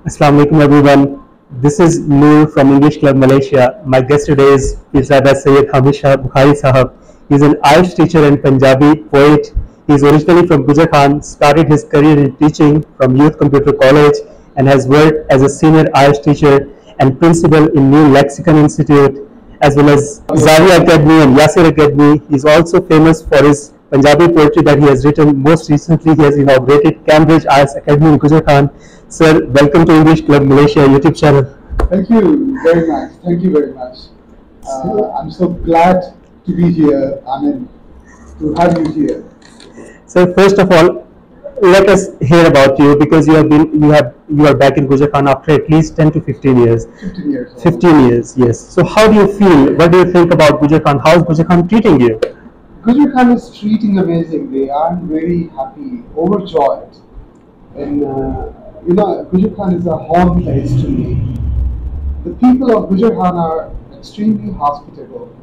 Assalamu alaikum everyone. This is Noor from English Club Malaysia. My guest today is Pirzada Syed Hamid Bukhari Sahab. He is an Irish teacher and Punjabi poet. He is originally from Gujar, started his career in teaching from Youth Computer College and has worked as a senior Irish teacher and principal in New Lexicon Institute as well as Zawiya Academy and Yasir Academy. He is also famous for his Punjabi poetry that he has written. Most recently, he has inaugurated Cambridge IELTS Academy in Gujar. Sir, welcome to English Club Malaysia YouTube channel. Thank you very much. Thank you very much. I'm so glad to be here. I mean, to have you here. So first of all, let us hear about you because you are back in Gujar after at least 10 to 15 years. 15 years. 15 years, yes. So how do you feel? What do you think about Gujar? How is Gujar treating you? Gujar is treating amazingly. I'm very happy, overjoyed, and Gujar is a home place to me. The people of Gujar are extremely hospitable.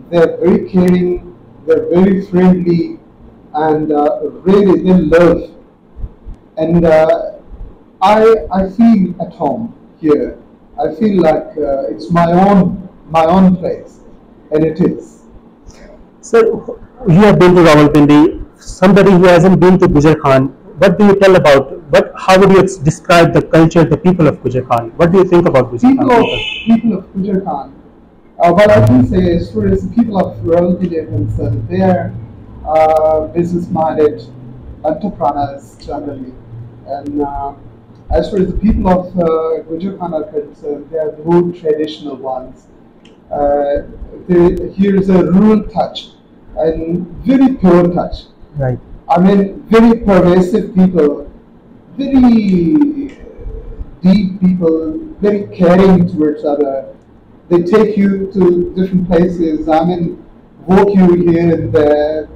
They're very caring, they're very friendly, and really they love. And I feel at home here. I feel like it's my own place, and it is. So you have been to Rawalpindi. Somebody who hasn't been to Gujar, what do you tell about? How would you describe the culture, the people of Gujar? What do you think about Gujar? People of Gujar, what I can say is, for the people of Rawalpindi are concerned, they are business-minded entrepreneurs generally, and as far as the people of Gujar are concerned, they are more traditional ones. Here is a rural touch and very pure touch. Right. I mean, very pervasive people, very deep people, very caring towards other. They take you to different places. I mean, walk you here and there.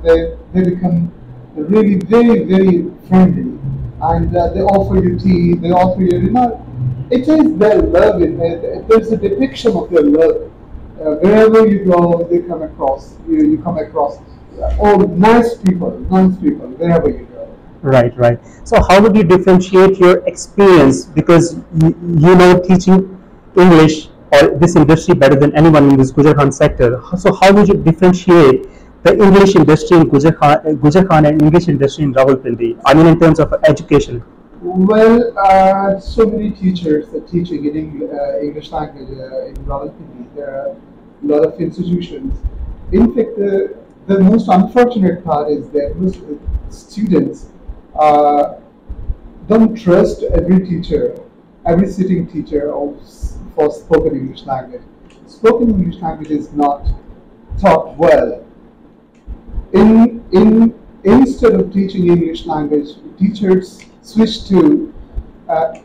They become really very, very friendly, and they offer you tea. They offer you, it is their love in there. There's a depiction of their love. Wherever you go, they come across you come across nice people, wherever you go. Right, right. So how would you differentiate your experience, because you know teaching English or this industry better than anyone in this Gujar sector. So how would you differentiate the English industry in Gujar and English industry in Rawalpindi? I mean, in terms of education. Well, so many teachers are teaching in English language in Rawalpindi. There are a lot of institutions. In fact, the most unfortunate part is that most students don't trust every teacher, every sitting teacher for spoken English language. Spoken English language is not taught well. Instead of teaching English language, teachers switch to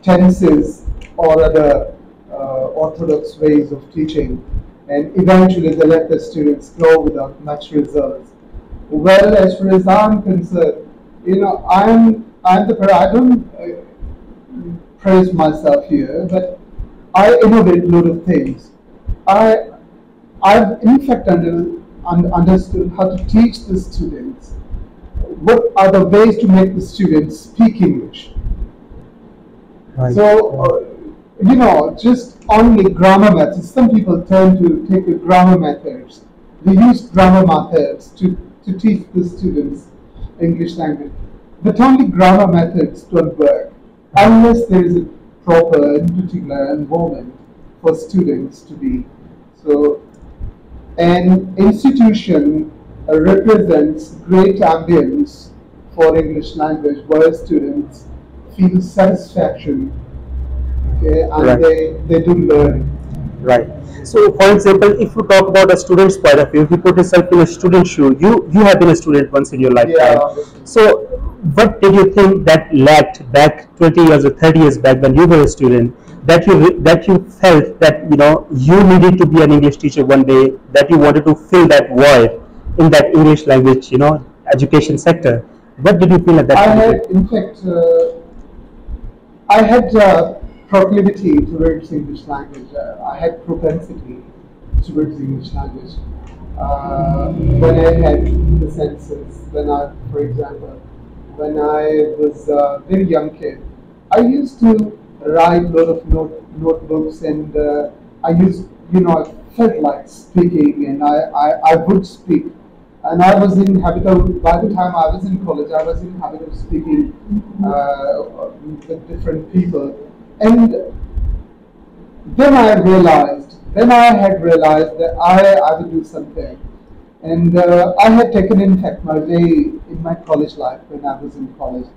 tenses or other orthodox ways of teaching, and eventually they let the students go without much results. Well, as far as I'm concerned, I'm I don't praise myself here, but I innovate a lot of things. I've in fact understood how to teach the students. What are the ways to make the students speak English? Right. So, just only grammar methods. Some people turn to take the grammar methods. They use grammar methods to teach the students English language. But only grammar methods don't work unless there is a proper and particular environment for students to be. So, an institution represents great ambience for English language where students feel satisfaction, okay, and right. they do learn. Right. So, for example, if you talk about a student's point of view, if you put yourself in a student's shoe, you have been a student once in your lifetime. Yeah. So, what did you think that lacked back 20 years or 30 years back when you were a student, that you felt that you needed to be an English teacher one day, that you wanted to fill that void in that English language education sector? What did you feel at that time? I had proclivity towards English language. I had propensity towards English language. When I had the senses, for example, when I was a very young kid, I used to write a lot of notebooks, and I used, I felt like speaking, and I would speak. And I was in habit of, by the time I was in college, I was in habit of speaking with different people. And then I had realized that I would do something. And I had taken, in fact, my way in my college life when I was in college.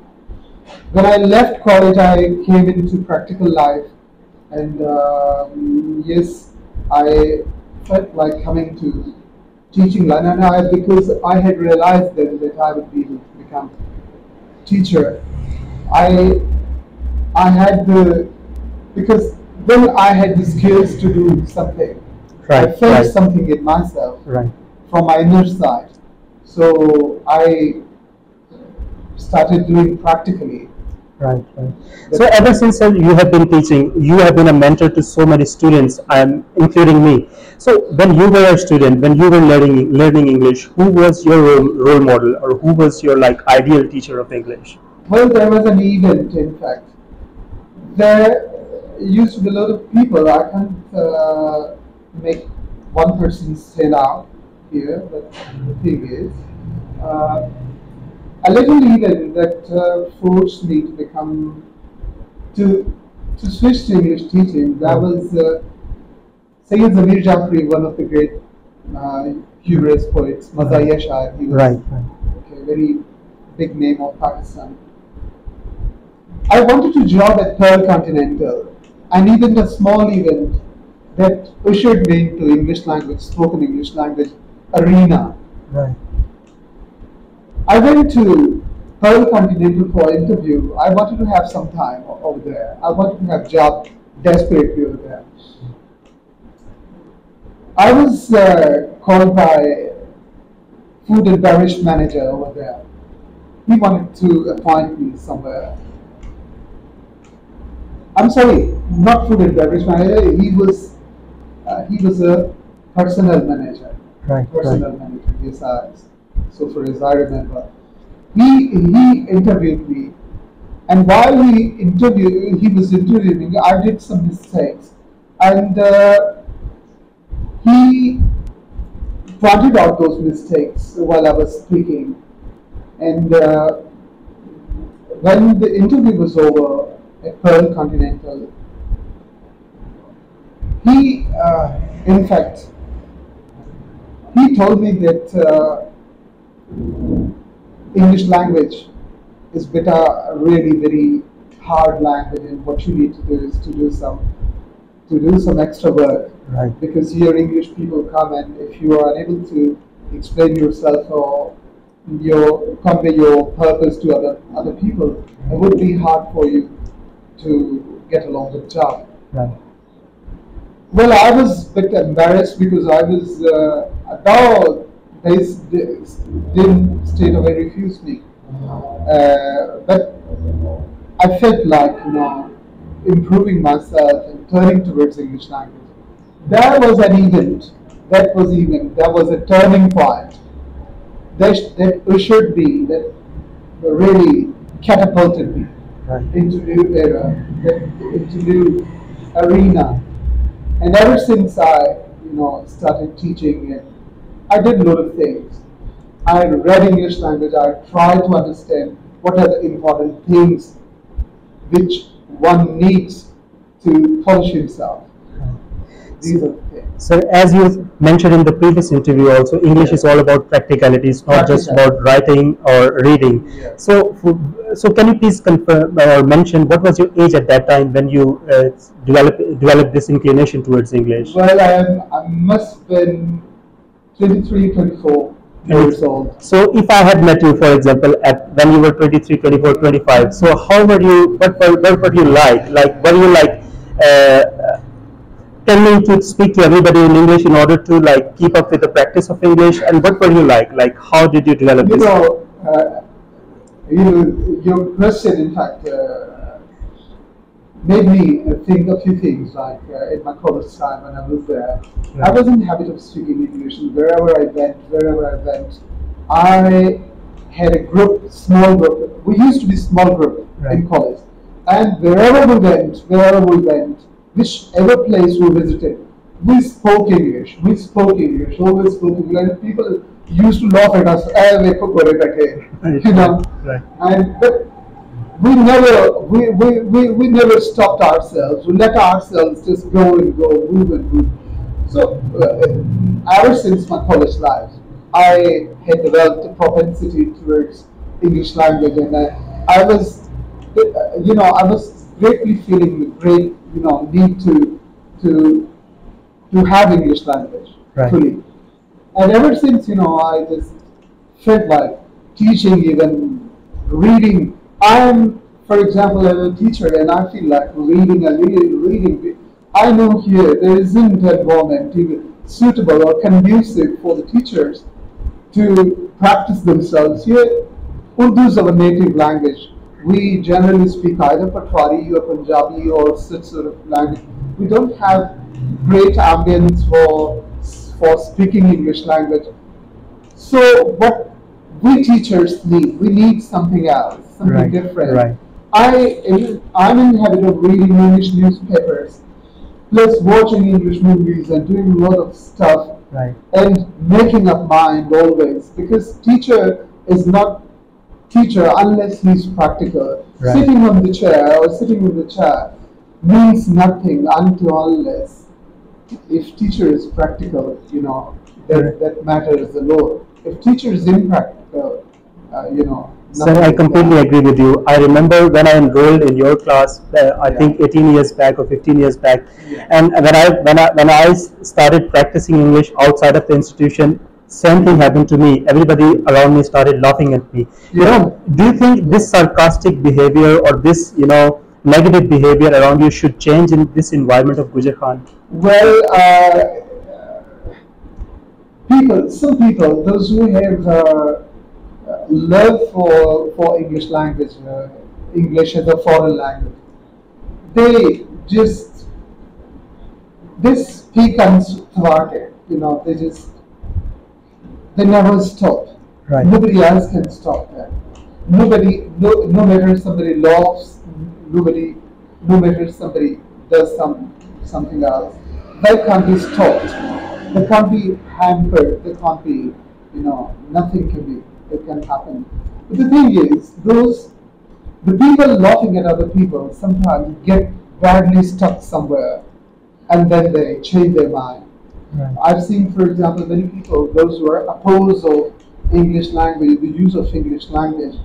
When I left college, I came into practical life, and yes, I felt like coming to teaching line, and because I had realized then that I would be able to become teacher. I had because then I had the skills to do something. Right, I felt right. something in myself Right. from my inner side. So I started doing practically. Right, right. So ever since you have been teaching, you have been a mentor to so many students, including me. So when you were a student, when you were learning English, who was your role model, or who was your ideal teacher of English? Well, there was an event, in fact. There used to be a lot of people. I can't make one person stand out here, but the thing is, a little event that forced me to switch to English teaching. That was Syed Hamid Bukhari, one of the great humorous poets, Mazaiya Shah. He was Right. a very big name of Pakistan. I wanted to job at Pearl Continental, and even a small event that ushered me into English language, spoken English language arena. Right. I went to Pearl Continental for an interview. I wanted to have some time over there. I wanted to have job desperately over there. I was called by food and beverage manager over there. He wanted to appoint me somewhere. I'm sorry, not food and beverage manager. He was a personnel manager. Right. Personnel manager. Yes, so far as I remember, he interviewed me, and while he was interviewing, I did some mistakes, and he pointed out those mistakes while I was speaking, and when the interview was over at Pearl Continental, he, in fact, he told me that English language is a really very hard language, and what you need to do is to do some extra work. Right. Because here English people come, and if you are unable to explain yourself or convey your purpose to other people, it would be hard for you to get along with job. Right. Well, I was a bit embarrassed because I was though they didn't straight away refuse me, but I felt like improving myself and turning towards English language. That was an event. That was a turning point. That ushered me. That really catapulted me into new era, into new arena. And ever since I, started teaching, and I did a lot of things. I read English language. I tried to understand what are the important things which one needs to polish himself. These are the things. So, as you mentioned in the previous interview, also English is all about practicalities, not just about writing or reading. Yeah. So can you please confirm or mention what was your age at that time when you developed this inclination towards English? Well, I must have been 23, 24 years old. So, if I had met you, for example, when you were 23, 24, 25, so how were you? What were you like? Like, were you like? Tending to speak to everybody in English in order to keep up with the practice of English, and what were you like? Like, how did you develop this? Your question, in fact, made me think a few things. Like in my college time when I was there, I was in the habit of speaking English, and wherever I went, I had a group, small group. We used to be small group in college. And wherever we went, whichever place we visited, we spoke English. We spoke English. Always spoke English. And people used to laugh at us. "Eh, dekho gore बैठे," you know. Right. And but we never stopped ourselves. We let ourselves just go and go, move and move. So ever since my college life, I had developed a propensity towards English language, and I was, I was greatly feeling the great, need to to have English language Right. fully. And ever since, I just felt like teaching, even reading. I'm, for example, I'm a teacher, and I feel like reading and reading. I know here there isn't an environment even suitable or conducive for the teachers to practice themselves. Here, Urdu is our native language. We generally speak either Patwari or Punjabi or such sort of language. We don't have great ambience for speaking English language. So what we teachers need, we need something else, something Right. different. Right. I'm in the habit of reading English newspapers, plus watching English movies and doing a lot of stuff Right. and making up mind always, because teacher is not teacher unless he's practical. Right. Sitting on the chair or sitting in the chair means nothing until unless if teacher is practical, that matters a lot. If teacher is impractical, Sir, nothing I is completely done. agree with you. I remember when I enrolled in your class, I Yeah. think 18 years back or 15 years back, Yeah. and when I started practicing English outside of the institution, same thing happened to me. Everybody around me started laughing at me. Yeah. Do you think this sarcastic behavior or this, negative behavior around you should change in this environment of Gujar Khan? Well, some people, those who have love for English language, English as a foreign language, they just they speak unsthwarted. They never stop. Right. Nobody else can stop that. No matter somebody laughs, no matter somebody does something else, they can't be stopped. They can't be hampered. They can't be, nothing can happen. But the thing is, the people laughing at other people sometimes get badly stuck somewhere, and then they change their mind. Right. I've seen, for example, many people, those who are opposed of English language, the use of English language,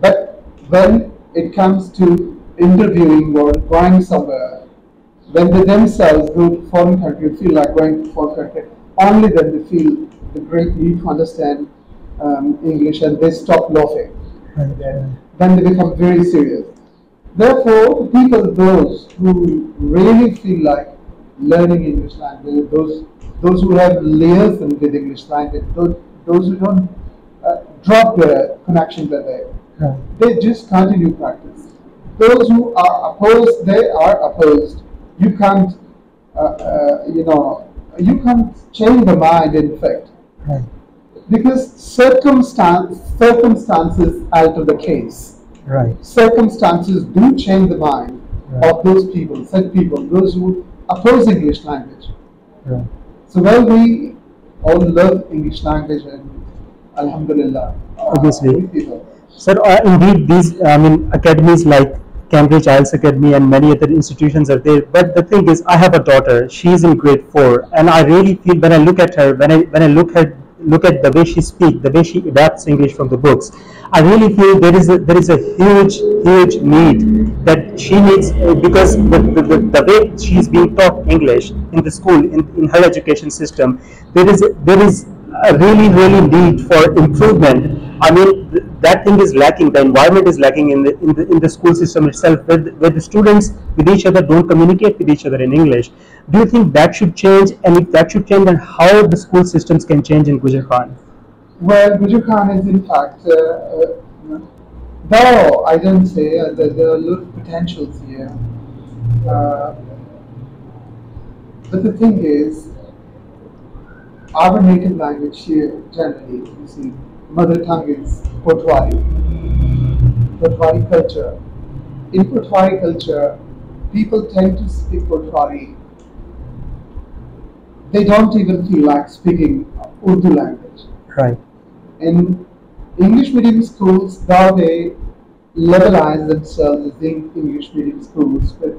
but when it comes to interviewing or going somewhere, when they themselves go to foreign country, feel like going to foreign country, only then they feel the great need to understand English, and they stop laughing. Right. Then they become very serious. Therefore, those who really feel like learning English language, those who have liaison with English language, those who don't drop their connection with it, Right. they just continue practice. Those who are opposed, they are opposed. You can't, you can't change the mind. In fact, Right. because circumstances alter the case. Right. Circumstances do change the mind Right. of those people, those who oppose English language. Right. So we all love English language, and Alhamdulillah, Obviously. we people. Sir, indeed, these academies like Cambridge IELTS Academy and many other institutions are there. But the thing is, I have a daughter. She's in grade 4, and I really feel when I look at her, when I look at the way she speaks, the way she adapts English from the books, I really feel there is a huge need that she needs, because the way she is being taught English in the school, in her education system, there is a really need for improvement. I mean, that thing is lacking. The environment is lacking in the school system itself, where the students with each other don't communicate with each other in English. Do you think that should change? And if that should change, then how the school systems can change in Gujar Khan? Well, Gujar Khan is in fact, though I don't say that there are a lot of potentials here. But the thing is, our native language here, generally, you see, mother tongue is Potwari culture. in Potwari culture, people tend to speak Potwari. They don't even feel like speaking Urdu language. Right. In English medium schools, though they levelize themselves as English medium schools, but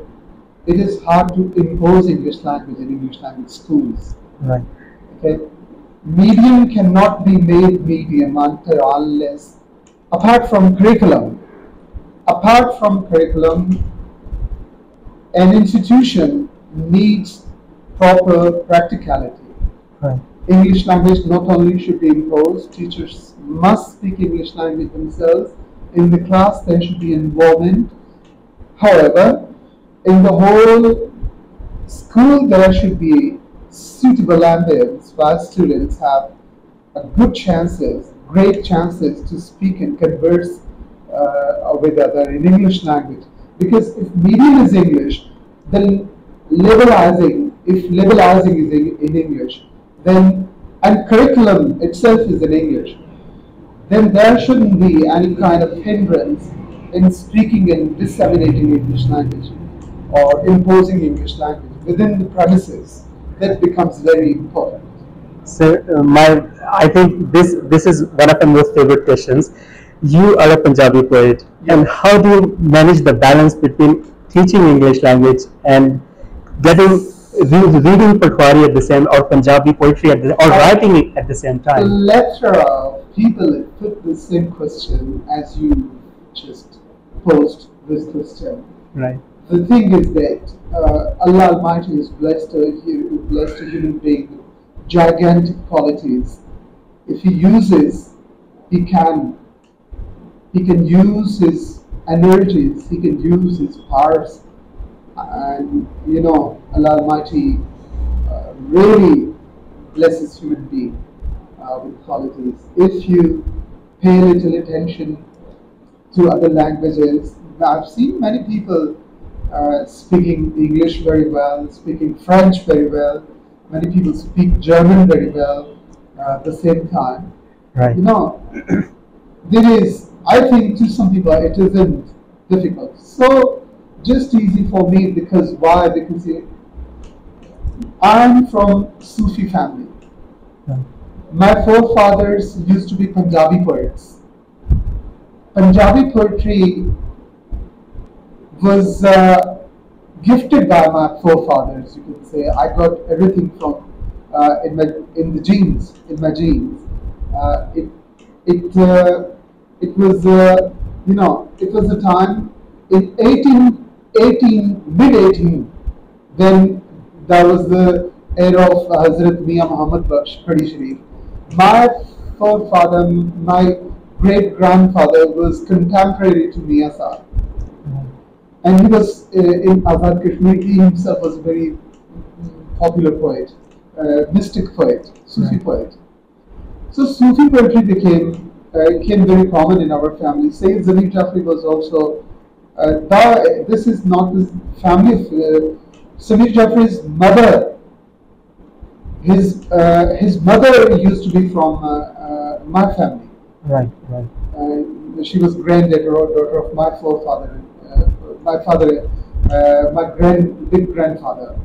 it is hard to impose English language in English language schools. Right. Okay? Medium cannot be made medium until unless, apart from curriculum, an institution needs proper practicality. Right. English language not only should be imposed, teachers must speak English language themselves. In the class, there should be involvement. However, in the whole school, there should be suitable ambience where students have great chances to speak and converse with other in English language. Because if medium is English, then if levelizing is in English, then and curriculum itself is in English, then there shouldn't be any kind of hindrance in speaking and disseminating English language or imposing English language within the premises. That becomes very important. So I think this is one of my most favorite questions. You are a Punjabi poet, and how do you manage the balance between teaching English language and reading Potwari at the same, or Punjabi poetry or writing it at the same A time? plethora of people have put the same question as you just posed this question. Right. The thing is that Allah Almighty has blessed a human being with gigantic qualities. If He uses, He can use His energies, He can use His powers, and Allah Almighty really blesses human being with qualities. If you pay little attention to other languages, I've seen many people speaking English very well, speaking French very well. Many people speak German very well at the same time. Right. I think to some people it isn't difficult. So just easy for me because why? Because I'm from Sufi family. Yeah. My forefathers used to be Punjabi poets. Punjabi poetry was gifted by my forefathers, you could say. I got everything from in my genes. It was it was a time in mid 18, then there was the era of Hazrat Mian Muhammad Baksh Khadi Sharif. My forefather, my great grandfather was contemporary to Mian Sahib. And he was in Azad Kashmir. He himself was a very popular poet, mystic poet, Sufi poet. So Sufi poetry became very common in our family. Syed Hamid Bukhari was also. This is not the family of Hamid Bukhari's mother. His mother used to be from my family. Right. She was granddaughter or daughter of my forefather. My father, my big grandfather.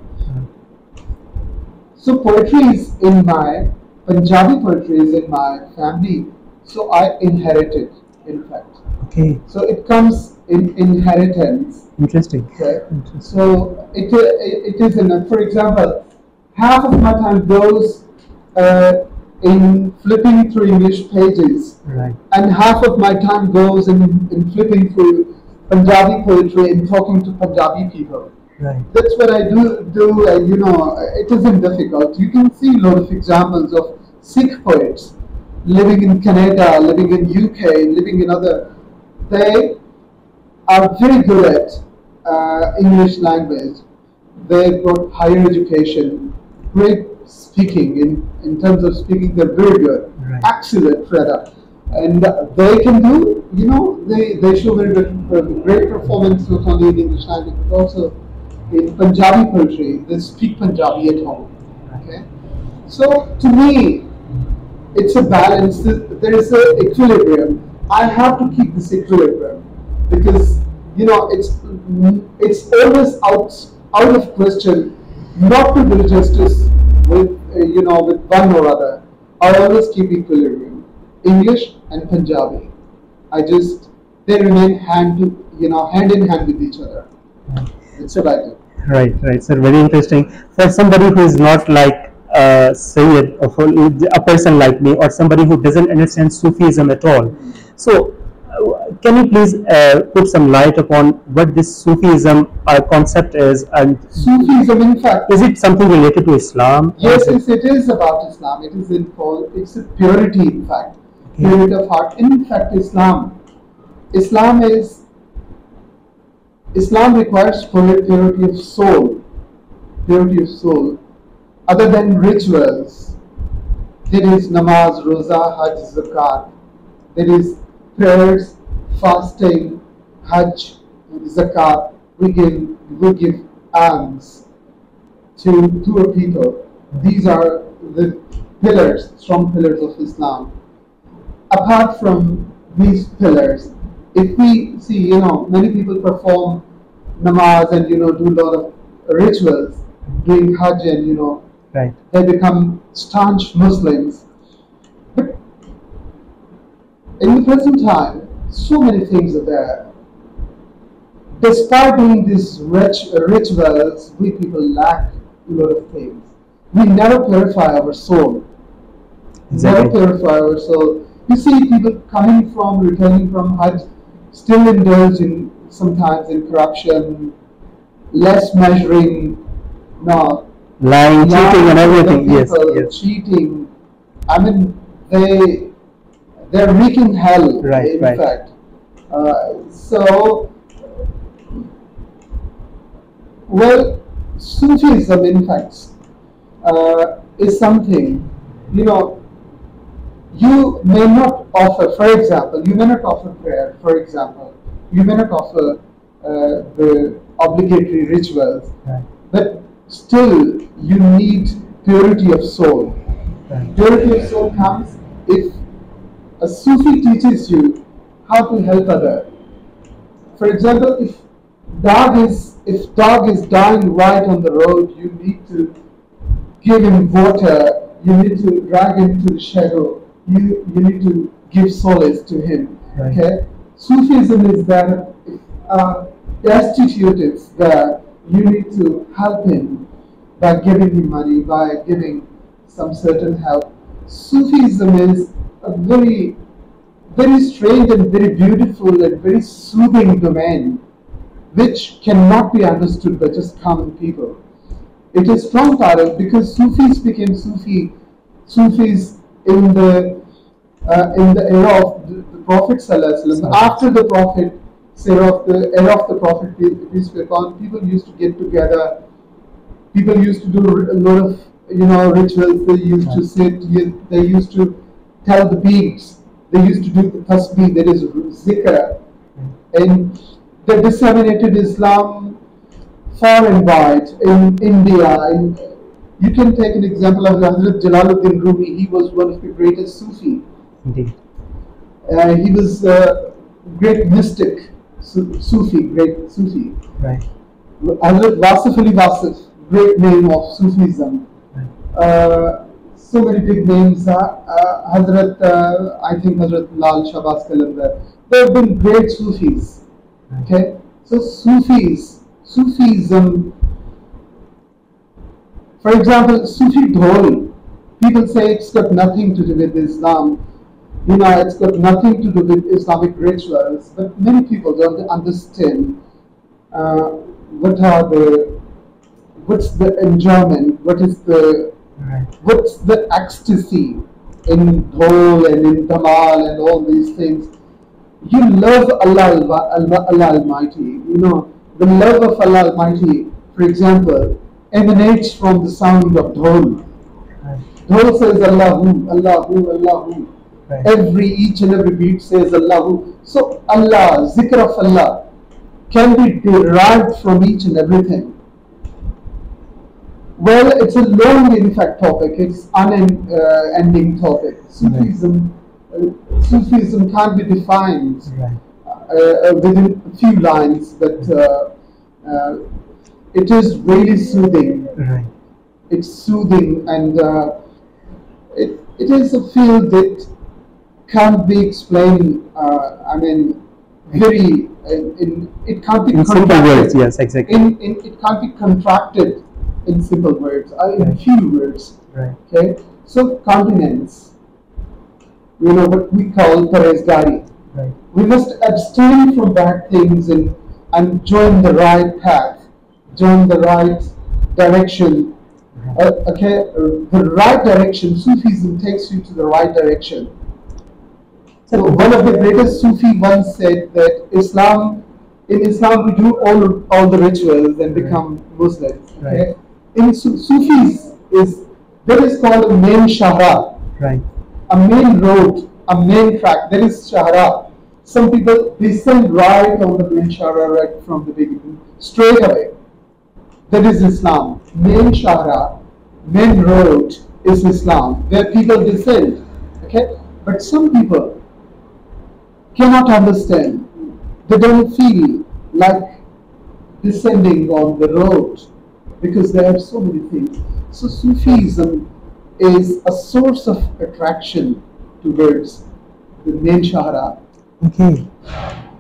So poetry is in my Punjabi poetry is in my family. So I inherited, in fact. Okay. So it comes in inheritance. Interesting. Okay. So it is enough. For example, half of my time goes in flipping through English pages, Right. and half of my time goes in flipping through Punjabi poetry and talking to Punjabi people. Right. That's what I do, it isn't difficult. You can see a lot of examples of Sikh poets living in Canada, living in UK, living in other. They are very good at English language. They've got higher education, great speaking. In terms of speaking, they're very good. Right. Excellent, rather. And they can do, they show very good, great performance not only in English language but also in Punjabi poetry. They speak Punjabi at home. Okay, so to me, it's a balance. There is an equilibrium. I have to keep this equilibrium because it's always out of question not to do justice with with one or other. I always keep equilibrium. English and Punjabi. They remain hand in hand with each other. That's what I do. Right, right, sir. Very interesting. For somebody who is not like Sayyid, or for a person like me, or somebody who doesn't understand Sufism at all. So, can you please put some light upon what this Sufism concept is, and Sufism, in fact, is it something related to Islam? Yes, it is about Islam. It is it's a purity, in fact, purity of heart. In fact, Islam requires purity of soul, other than rituals. There is namaz, roza, hajj, zakat. There is prayers, fasting, hajj, zakat. We give alms to poor people. These are the pillars, strong pillars of Islam. Apart from these pillars, if we see, many people perform namaz and do a lot of rituals, doing hajj, and right, they become staunch Muslims. But in the present time, so many things are there. Despite doing these rituals, we people lack a lot of things. We never purify our soul. Exactly. Never purify our soul. You see people returning from Hajj, still indulging sometimes in corruption, less measuring, lying, cheating, and everything. Yes, yes. Cheating. I mean, they're wreaking hell. Right, in right. fact. Sufism, in fact, is something, you may not offer, for example, you may not offer prayer, for example, you may not offer the obligatory rituals, Right. but still you need purity of soul. Right. Purity of soul comes if a Sufi teaches you how to help other. For example, if dog is dying right on the road, you need to give him water, you need to drag him to the shadow, you need to give solace to him. Right. Okay? Sufism is that if destitute is there, you need to help him by giving him money, by giving some certain help. Sufism is a very, very strange and very beautiful and very soothing domain, which cannot be understood by just common people. It is from Tarif because Sufis became Sufis in the era of the Prophet ﷺ. After the Prophet, era of the Prophet, peace be upon him, people used to get together. People used to do a lot of rituals. They used to sit. They used to tell the beads. They used to do the tasbih, that is zikr, and they disseminated Islam far and wide in India. You can take an example of Hazrat Jalaluddin Rumi. He was one of the greatest Sufi. Indeed. He was a great mystic, Sufi, great Sufi. Right. Hazrat Wasif Ali Wasif, great name of Sufism. Right. So many big names. Hazrat, I think Hazrat Lal Shahbaz Qalandar. They have been great Sufis. Okay, so Sufism. For example, Sufi Dhol. People say it's got nothing to do with Islam. It's got nothing to do with Islamic rituals. But many people don't understand what's the enjoyment, what's the ecstasy in Dhol and in Dhamal and all these things. You love Allah Almighty. The love of Allah Almighty, for example, emanates from the sound of Dhol. Dhol says Allahu, Allahu, Allahu. Right. Each and every beat says Allahu. So Allah, zikr of Allah, can be derived from each and everything. Well, it's a long, in fact, topic. It's unending topic. Sufism can't be defined. Right. within a few lines, but it is really soothing. Right. It's soothing, and it is a field that can't be explained. I mean, very it can't be in simple words. Yes, exactly. It can't be contracted in simple words, in Right. few words. Right. Okay, so continence, what we call parhezgari. Right. We must abstain from bad things and join the right path, join the right direction. The right direction. Sufism takes you to the right direction. So one of the greatest Sufi once said that in Islam we do all the rituals and become Muslims. Okay? Right. In Sufis there is called a main shahra, Right. a main road, a main track. There is shahra. Some people descend right on the main shahra right from the beginning, straight away. That is Islam. Main shahra, main road is Islam, where people descend. Okay, but some people cannot understand. They don't feel like descending on the road because there are so many things. So Sufism is a source of attraction towards the main shahra. Okay.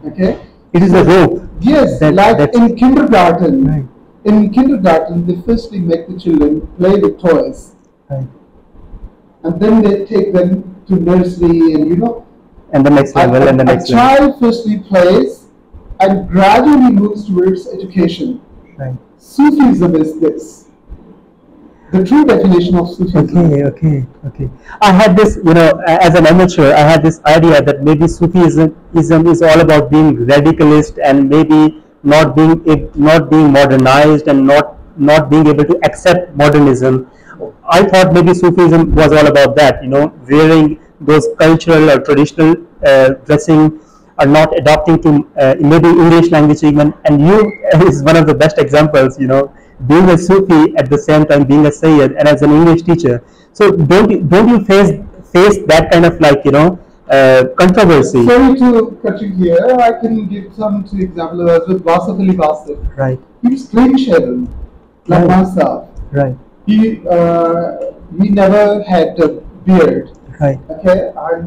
Okay. It is a rope. Yes, That- in kindergarten. Right. In kindergarten, they firstly make the children play with toys, Right. and then they take them to nursery, and And the next level, and the next a level. child firstly plays and gradually moves towards education. Right. Sufism is this. The true definition of Sufism. Okay. I had this, as an amateur, I had this idea that maybe Sufism is all about being radicalist and maybe not being modernized and not being able to accept modernism. I thought maybe Sufism was all about that, wearing those cultural or traditional dressing, or not adopting to maybe English language even. And you is one of the best examples, being a Sufi at the same time being a Sayyid and as an English teacher. So don't you face that kind of controversy? Sorry to cut you here. I can give some two examples. As with Wasif Ali Wasif. Right. He was clean shaven, like Right. myself. Right. He never had a beard. Right. Okay, and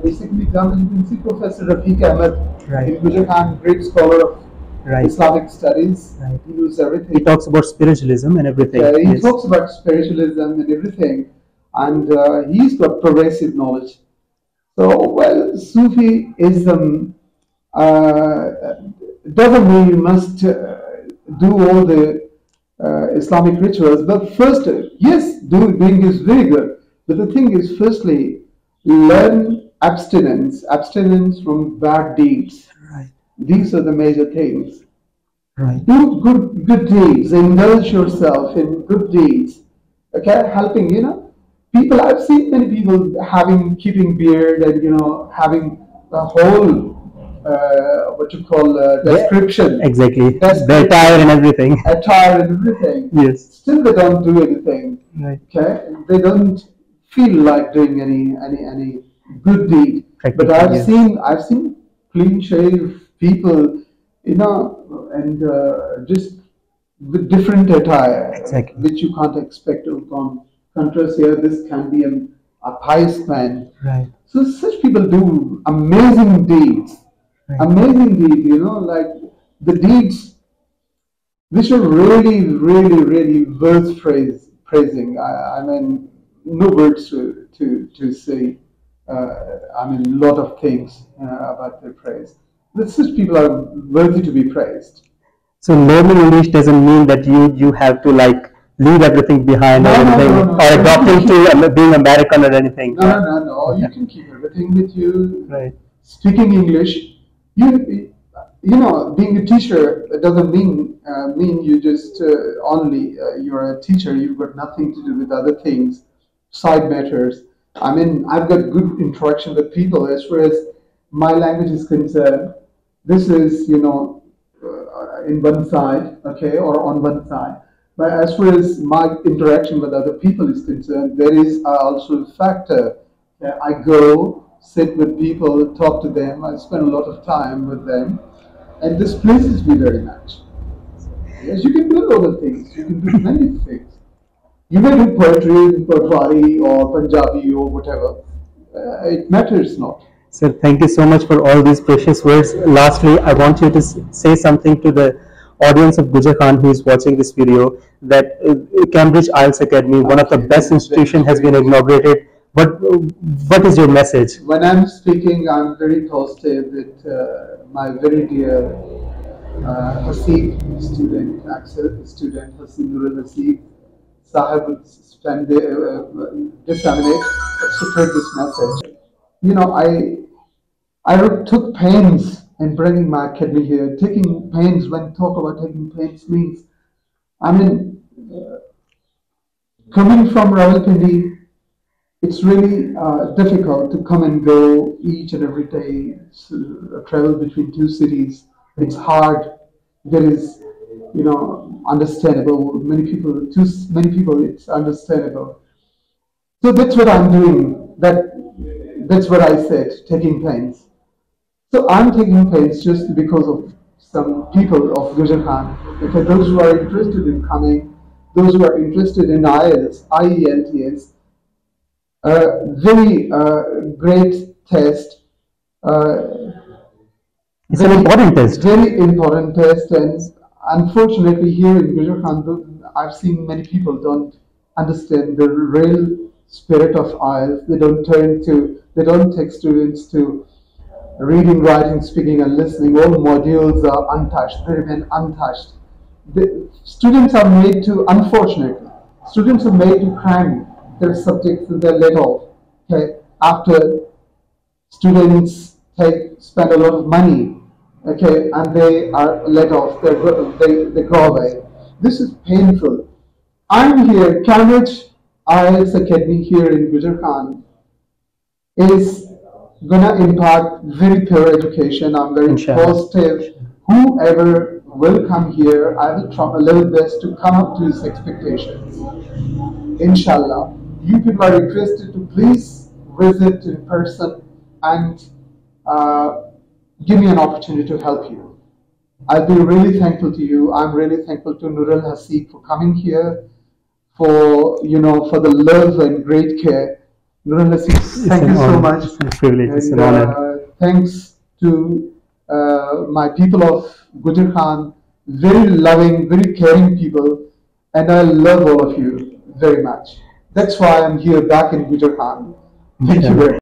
basically, example, you can see Professor Rafiq Ahmed Right. in Gujar, great scholar of Right. Islamic studies. Right. He knows everything. He talks about spiritualism and everything. He Yes. talks about spiritualism and everything, and he's got pervasive knowledge. So, well, Sufism doesn't mean you must do all the Islamic rituals, but first, yes, doing is very good. But the thing is, firstly, learn abstinence from bad deeds. Right. These are the major things. Right. Do good deeds, indulge yourself in good deeds. Okay, helping, people. I've seen many people keeping beard and having a whole what you call description. Exactly. That's The attire and everything. Attire and everything. Yes. Still, they don't do anything. Right. Okay, they don't feel like doing any good deed. But Practically, yes. I've seen clean shave people, and just with different attire, Exactly. which you can't expect to contrast here. This can be a pious man. Right. So such people do amazing deeds. Right. Amazing deeds, like the deeds which are really, really, really worth praising. I mean, no words to say. I mean, a lot of things about their praise. But such people are worthy to be praised. So learning English doesn't mean that you have to leave everything behind or No, no, anything, no, no. or adopting to being American or anything. No. You can keep everything with you. Right. Speaking English, being a teacher doesn't mean you just only you're a teacher. You've got nothing to do with other things, side matters. I mean, I've got good interaction with people as far as my language is concerned. This is, in one side, okay, or on one side. But as far as my interaction with other people is concerned, there is also a factor that I go sit with people, talk to them. I spend a lot of time with them, and this pleases me very much. Yes, you can do a lot of things. You can do many things. You may do poetry in Potwari or Punjabi or whatever. It matters not. Sir, thank you so much for all these precious words. Lastly, I want you to say something to the audience of Gujar Khan who is watching this video, that Cambridge IELTS Academy, one of the best institutions, has been inaugurated. What is your message? When I'm speaking, I'm very positive with my very dear Hasib student, Axel student, Hasib Nurul Hasib Sahib, disseminate, spread this message. You know, I took pains in bringing my academy here. Taking pains, when talk about taking pains means, I mean, coming from Rawalpindi, it's really difficult to come and go each and every day, travel between two cities. It's hard. There is, you know, understandable. Many people, too many people, it's understandable. So that's what I'm doing. That's what I said, taking pains. So I'm taking pains just because of some people of Gujar Khan. Okay, those who are interested in coming, those who are interested in IELTS, IELTS, very great test. It's an important test. Very important test, and unfortunately here in Gujar Khan, I've seen many people don't understand the real spirit of IELTS. They don't take students to reading, writing, speaking, and listening. All modules are untouched. They remain untouched. The students are made to, unfortunately, students are made to cram their subjects and they're let off. Okay, after students spend a lot of money, okay, and they are let off. They go away. This is painful. I'm here. Cambridge IELTS Academy here in Gujar Khan is gonna impart very pure education. I'm very positive. Whoever will come here, I will try a little best to come up to his expectations. Inshallah. You people are interested to please visit in person and give me an opportunity to help you. I'll be really thankful to you. I'm really thankful to Nurul Hasib for coming here, for the love and great care. Nurul Hasib, thank you so much. It's a privilege. It's an honor. Thanks to my people of Gujar Khan, very loving, very caring people, and I love all of you very much. That's why I'm here back in Gujar Khan. Thank you very much.